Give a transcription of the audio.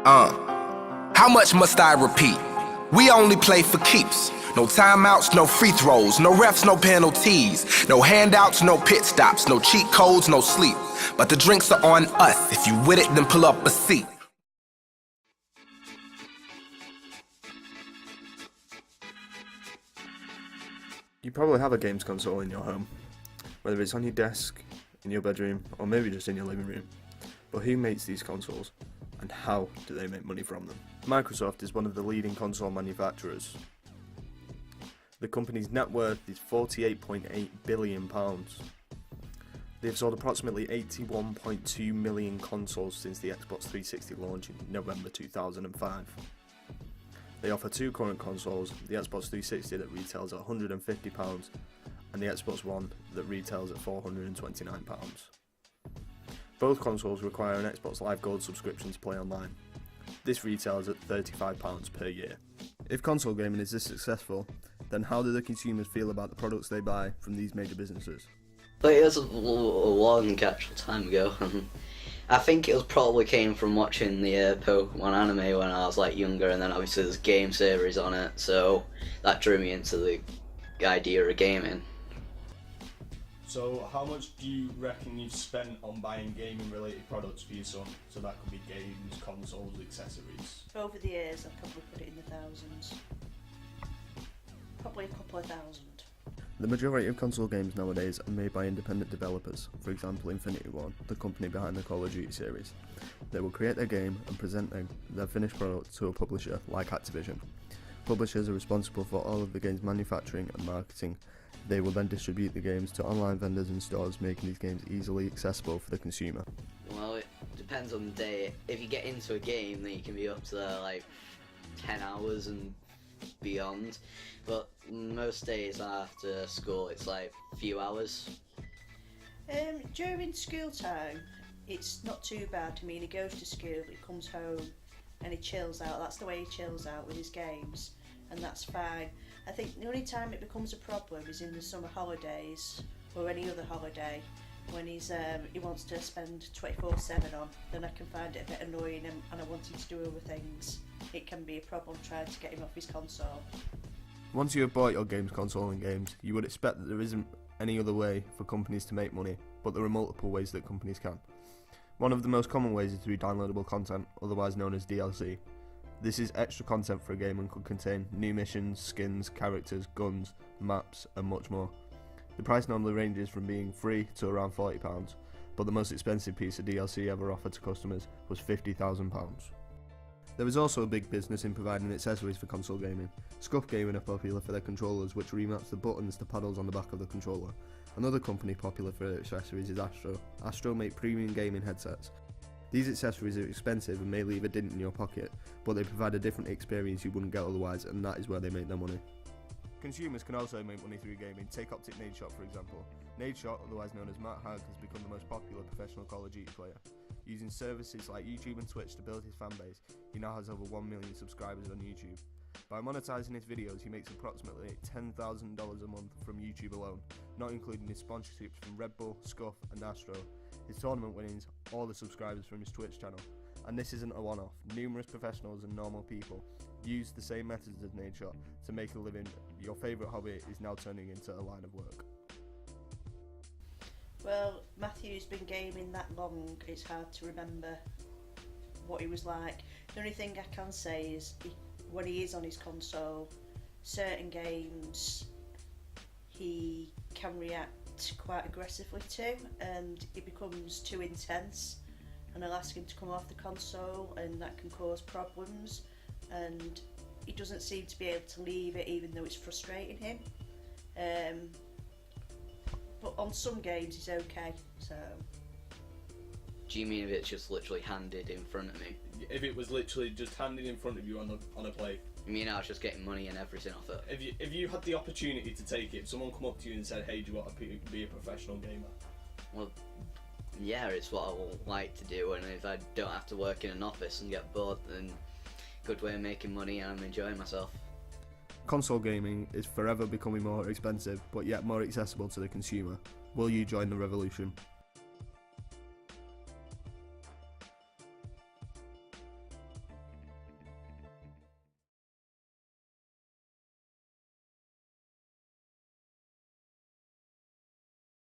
How much must I repeat? We only play for keeps. No timeouts, no free throws, no refs, no penalties, no handouts, no pit stops, no cheat codes, no sleep. But the drinks are on us. If you with it, then pull up a seat. You probably have a games console in your home, whether it's on your desk, in your bedroom, or maybe just in your living room. But who makes these consoles, and how do they make money from them? Microsoft is one of the leading console manufacturers. The company's net worth is £48.8 billion. They've sold approximately 81.2 million consoles since the Xbox 360 launch in November 2005. They offer two current consoles, the Xbox 360 that retails at £150 and the Xbox One that retails at £429. Both consoles require an Xbox Live Gold subscription to play online. This retails at £35 per year. If console gaming is this successful, then how do the consumers feel about the products they buy from these major businesses? But it was a long actual time ago. I think it was probably came from watching the Pokemon anime when I was like younger, and then obviously there's game series on it, so that drew me into the idea of gaming. So how much do you reckon you've spent on buying gaming related products for your son? So that could be games, consoles, accessories. Over the years I've probably put it in the thousands. Probably a couple of thousand. The majority of console games nowadays are made by independent developers, for example Infinity Ward, the company behind the Call of Duty series. They will create their game and present their finished product to a publisher like Activision. Publishers are responsible for all of the game's manufacturing and marketing. They will then distribute the games to online vendors and stores, making these games easily accessible for the consumer. Well, it depends on the day. If you get into a game, then you can be up to like 10 hours and beyond, but most days after school it's like a few hours. During school time it's not too bad. I mean, he goes to school, he comes home and he chills out. That's the way he chills out, with his games, and that's fine. I think the only time it becomes a problem is in the summer holidays or any other holiday, when he wants to spend 24/7 on. Then I can find it a bit annoying, and I want him to do other things. It can be a problem trying to get him off his console. Once you have bought your games console and games, you would expect that there isn't any other way for companies to make money, but there are multiple ways that companies can. One of the most common ways is through downloadable content, otherwise known as DLC. This is extra content for a game and could contain new missions, skins, characters, guns, maps, and much more. The price normally ranges from being free to around £40, but the most expensive piece of DLC ever offered to customers was £50,000. There is also a big business in providing accessories for console gaming. Scuf Gaming are popular for their controllers, which remaps the buttons to paddles on the back of the controller. Another company popular for their accessories is Astro. Astro make premium gaming headsets. These accessories are expensive and may leave a dent in your pocket, but they provide a different experience you wouldn't get otherwise, and that is where they make their money. Consumers can also make money through gaming. Take Optic Nadeshot for example. Nadeshot, otherwise known as Matt Hag, has become the most popular professional Call of Duty player. Using services like YouTube and Twitch to build his fanbase, he now has over 1 million subscribers on YouTube. By monetizing his videos, he makes approximately $10,000 a month from YouTube alone, not including his sponsorships from Red Bull, Scuf and Astro, his tournament winnings, or the subscribers from his Twitch channel. And this isn't a one-off. Numerous professionals and normal people use the same methods as Nadeshot to make a living. Your favourite hobby is now turning into a line of work. Well, Matthew's been gaming that long, it's hard to remember what he was like. The only thing I can say is when he is on his console, certain games he can react quite aggressively to, and it becomes too intense, and I'll ask him to come off the console, and that can cause problems, and he doesn't seem to be able to leave it even though it's frustrating him. But on some games he's okay, so... Do you mean if it's just literally handed in front of me? If it was literally just handed in front of you on a plate. You mean I was just getting money and everything off it? If you had the opportunity to take it, if someone come up to you and said, hey, do you want to be a professional gamer? Well, yeah, it's what I would like to do, and if I don't have to work in an office and get bored, then good way of making money and I'm enjoying myself. Console gaming is forever becoming more expensive, but yet more accessible to the consumer. Will you join the revolution?